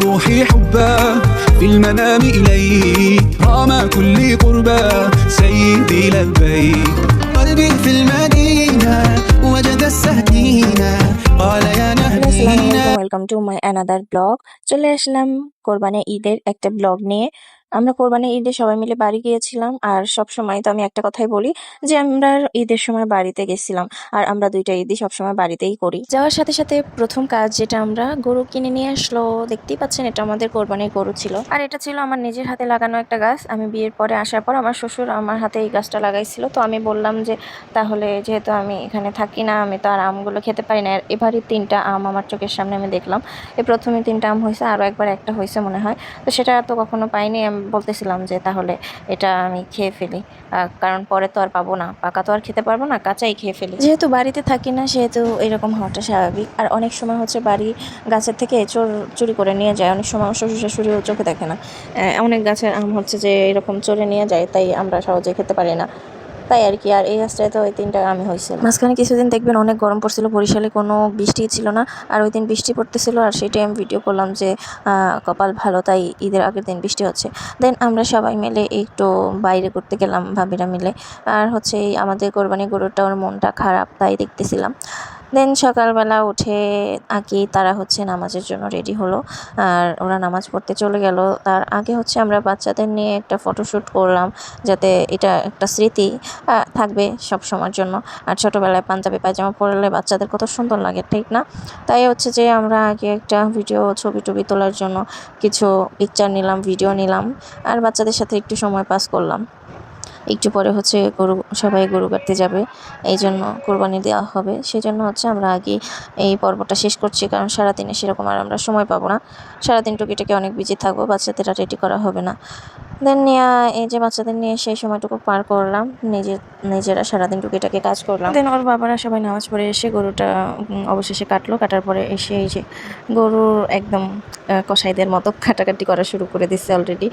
روحي حبا في المنام إليك رام كل قربا سيدي لبيك قلبي في المدينة وجد السكينة قال يا نهدينا। Welcome to my another blog. চলে আসলাম কোরবানি ঈদের একটা ব্লগ নিয়ে। আমরা কোরবানি ঈদে সবাই মিলে বাড়ি গিয়েছিলাম, আর সব সময় তো আমি একটা কথাই বলি যে আমরা ঈদের সময় বাড়িতে গেছিলাম, আর আমরা দুইটা ঈদই সবসময় বাড়িতেই করি। যাওয়ার সাথে সাথে প্রথম কাজ যেটা, আমরা গরু কিনে নিয়ে আসলো। দেখতেই পাচ্ছেন এটা আমাদের কোরবানির গরু ছিল, আর এটা ছিল আমার নিজের হাতে লাগানো একটা গাছ। আমি বিয়ের পরে আসার পর আমার শ্বশুর আমার হাতে এই গাছটা লাগাইছিল। তো আমি বললাম যে তাহলে যেহেতু আমি এখানে থাকি না, আমি তো আর আমগুলো খেতে পারি না। এবারই 3টা আম আমার চোখের সামনে আমি দেখলাম। এই প্রথমে 3টা আম হয়েছে, আরও একবার একটা হয়েছে মনে হয়। তো সেটা তো কখনো পাইনি। আমি বলতেছিলাম যে তাহলে এটা আমি খেয়ে ফেলি, কারণ পরে তো আর পাবো না, পাকা তো আর খেতে পারবো না, কাঁচাই খেয়ে ফেলি। যেহেতু বাড়িতে থাকি না সেহেতু এরকম হওয়াটা স্বাভাবিক। আর অনেক সময় হচ্ছে বাড়ি গাছের থেকে চুরি করে নিয়ে যায়। অনেক সময় আমার শ্বশুর শাশুড়িও চোখে দেখে না। অনেক গাছের আম হচ্ছে যে এরকম চোরে নিয়ে যায়, তাই আমরা সহজে খেতে পারি না, তাই আর কি। আর এই গাছটায় তো ওই 3টা আমি হয়েছিল। মাঝখানে কিছুদিন দেখবেন অনেক গরম পড়ছিল, বরিশালে কোনো বৃষ্টি ছিল না, আর ওই দিন বৃষ্টি পড়তেছিল। আর সেটাই আমি ভিডিও করলাম যে কপাল ভালো, তাই ঈদের আগের দিন বৃষ্টি হচ্ছে। দেন আমরা সবাই মিলে একটু বাইরে করতে গেলাম, ভাবিরা মিলে। আর হচ্ছে আমাদের কোরবানি গরুটার মনটা খারাপ, তাই দেখতেছিলাম। দেন সকালবেলা উঠে আগে তারা হচ্ছে নামাজের জন্য রেডি হলো, আর ওরা নামাজ পড়তে চলে গেল। তার আগে হচ্ছে আমরা বাচ্চাদের নিয়ে একটা ফটোশ্যুট করলাম, যাতে এটা একটা স্মৃতি থাকবে সব সময়ের জন্য। আর ছোটোবেলায় পাঞ্জাবি পায়জামা পরলে বাচ্চাদের কত সুন্দর লাগে, ঠিক না? তাই হচ্ছে যে আমরা আগে একটা ছবি টবি তোলার জন্য কিছু পিকচার নিলাম, ভিডিও নিলাম, আর বাচ্চাদের সাথে একটু সময় পাস করলাম। একটু পরে হচ্ছে সবাই গরু কাটতে যাবে, এই জন্য কোরবানি দেওয়া হবে। সেই জন্য হচ্ছে আমরা আগে এই পর্বটা শেষ করছি, কারণ সারাদিনে সেরকম আর আমরা সময় পাবো না। সারাদিন টুকিটাকে অনেক বিজি থাকবো, বাচ্চাদের রেডি করা হবে না। দেন এই যে বাচ্চাদের নিয়ে সেই সময়টুকু পার করলাম, নিজেরা সারাদিন টুকিটাকে কাজ করলাম। দেন ওর বাবারা সবাই নামাজ পড়ে এসে গরুটা অবশেষে কাটলো। কাটার পরে এসে এই যে গরুর একদম কসাইদের মতো কাটাকাটি করা শুরু করে দিচ্ছে অলরেডি।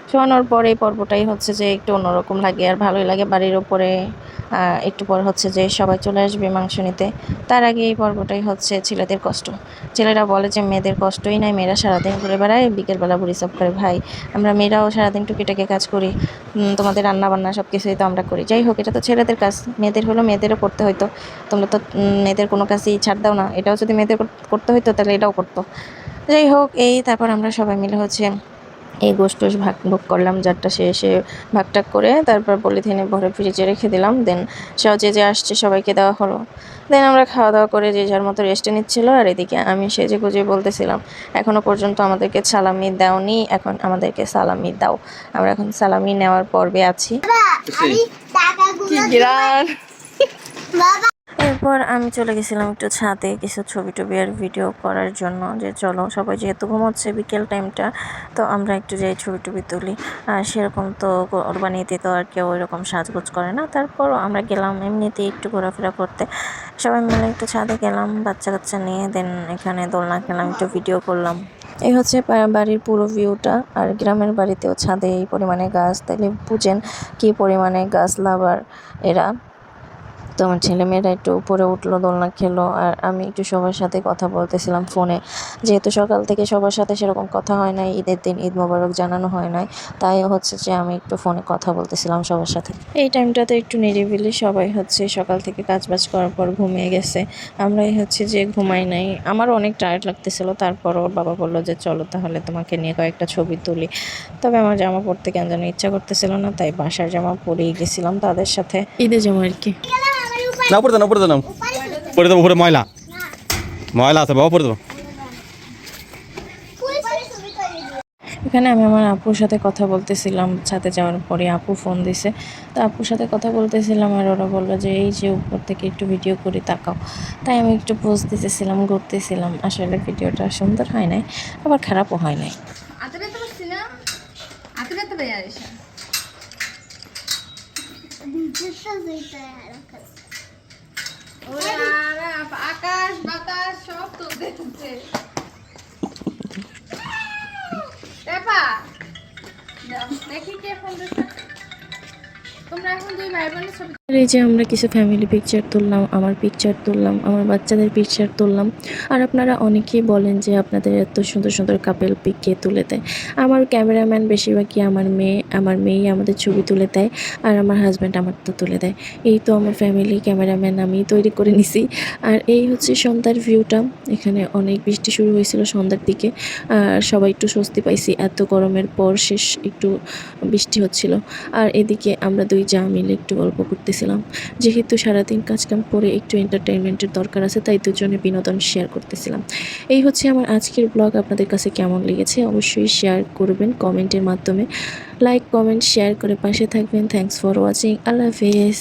শোয়ানোর পরে এই পর্বটাই হচ্ছে যে একটু অন্যরকম লাগে, আর ভালোই লাগে। বাড়ির ওপরে একটু পর হচ্ছে যে সবাই চলে আসবে মাংস নিতে। তার আগে এই পর্বটাই হচ্ছে ছেলেদের কষ্ট। ছেলেরা বলে যে মেয়েদের কষ্টই নাই, মেয়েরা সারাদিন ঘুরে বেড়ায়, বিকেলবেলা বুড়ি সব করে। ভাই, আমরা মেয়েরাও সারাদিন টুকিটাকে কাজ করি, তোমাদের রান্না বান্না সব কিছুই তো আমরা করি। যাই হোক, এটা তো ছেলেদের কাজ, মেয়েদের হলো মেয়েদেরও করতে হইতো। তোমরা তো মেয়েদের কোনো কাজই ছাড় দাও না, এটাও যদি মেয়েদের করতে হইতো তাহলে এটাও করতো। যাই হোক, তারপর আমরা সবাই মিলে হচ্ছে এই গোশ টোশ ভাগ করলাম, যারটা সে ভাগটাগ করে তারপর পলিথিনে ভরে ফ্রিজে রেখে দিলাম। দেন যে আসছে সবাইকে দেওয়া হলো। দেন আমরা খাওয়া দাওয়া করে যে যার মতো রেস্টে নিচ্ছিল, আর এদিকে আমি সেজে গুজে বলতেছিলাম এখনও পর্যন্ত আমাদেরকে সালামি দাওনি, এখন আমাদেরকে সালামি দাও। আমরা এখন সালামি নেওয়ার পর্বে আছি। এরপর আমি চলে গেছিলাম একটু ছাদে কিছু ছবি টবি আর ভিডিও করার জন্য, যে চলো সবাই যেহেতু ঘুমোচ্ছে বিকেল টাইমটা, তো আমরা একটু যাই ছবি টবি তুলি। আর সেরকম তো কোরবানিতে তো আর কেউ ওইরকম সাজগোজ করে না, তারপরও আমরা গেলাম এমনিতেই একটু ঘোরাফেরা করতে। সবাই মিলে একটু ছাদে গেলাম বাচ্চা কাচ্চা নিয়ে। দেন এখানে দোলনা খেলাম, একটু ভিডিও করলাম। এই হচ্ছে বাড়ির পুরো ভিউটা। আর গ্রামের বাড়িতেও ছাদে এই পরিমাণে গাছ, তাহলে বুঝেন কী পরিমাণে গাছ লাভার এরা। তো আমার ছেলেমেয়েরা একটু উপরে উঠলো, দোলনা খেলো, আর আমি একটু সবার সাথে কথা বলতেছিলাম ফোনে। যেহেতু সকাল থেকে সবার সাথে সেরকম কথা হয় নাই, ঈদের দিন ঈদ মোবারক জানানো হয় নাই, তাই হচ্ছে যে আমি একটু ফোনে কথা বলতেছিলাম সবার সাথে। এই টাইমটাতে একটু নিরিবিলি, সবাই হচ্ছে সকাল থেকে কাজবাজ করার পর ঘুমিয়ে গেছে। আমরাই হচ্ছে যে ঘুমাই নাই। আমারও অনেক টায়ার্ড লাগতেছিল, তারপর ওর বাবা বললো যে চলো তাহলে তোমাকে নিয়ে কয়েকটা ছবি তুলি। তবে আমার জামা পরতে কেন যেন ইচ্ছা করতেছিল না, তাই বাসার জামা পরেই গেছিলাম তাদের সাথে, ঈদের জামা আর কি। না উপরে দেবো উপরে ময়লা আছে বাবা, উপরে দেবো। এখানে আমি আমার আপুর সাথে কথা বলতেছিলাম, ছাদে যাওয়ার পরে আপু ফোন দিছে। তো আপুর সাথে কথা বলতেছিলাম, আর ওরা বললো যে এই যে উপর থেকে একটু ভিডিও করে তাকাও। তাই আমি একটু পোজ দিতেছিলাম, ঘুরতেছিলাম। আসলে ভিডিওটা সুন্দর হয় নাই, আবার খারাপও হয় নাই। আকাশ বাতাস সব তুলতে হচ্ছে। দেখি কে ফোন দিচ্ছে। তোমরা এখন দুই ভাই বোনের ছবি এই যে আমরা কিছু ফ্যামিলি পিকচার তুললাম, আমার পিকচার তুললাম, আমার বাচ্চাদের পিকচার তুললাম। আর আপনারা অনেকেই বলেন যে আপনাদের এত সুন্দর সুন্দর কাপল পিক কে তুলে দেয়। আমার ক্যামেরাম্যান বেশিরভাগই আমার মেয়েই আমাদের ছবি তুলে দেয়, আর আমার হাজব্যান্ড আমারটা তুলে দেয়। এই তো আমার ফ্যামিলি ক্যামেরাম্যান আমি তৈরি করে নিছি। আর এই হচ্ছে সন্ধ্যার ভিউটা। এখানে অনেক বৃষ্টি শুরু হয়েছিল সন্ধ্যার দিকে, আর সবাই একটু স্বস্তি পাইছি, এত গরমের পর শেষ একটু বৃষ্টি হচ্ছিল। আর এদিকে আমরা দুই যা মিলে একটু গল্প করতেছিলাম, যেহেতু সারাদিন কাজকাম করে একটু এন্টারটেনমেন্টের দরকার আছে, তাই দুজনে বিনোদন শেয়ার করতেছিলাম। এই হচ্ছে আমার আজকের ব্লগ। আপনাদের কাছে কেমন লেগেছে অবশ্যই শেয়ার করবেন কমেন্টের মাধ্যমে। লাইক কমেন্ট শেয়ার করে পাশে থাকবেন। Thanks for watching. আল্লাহ হাফেজ।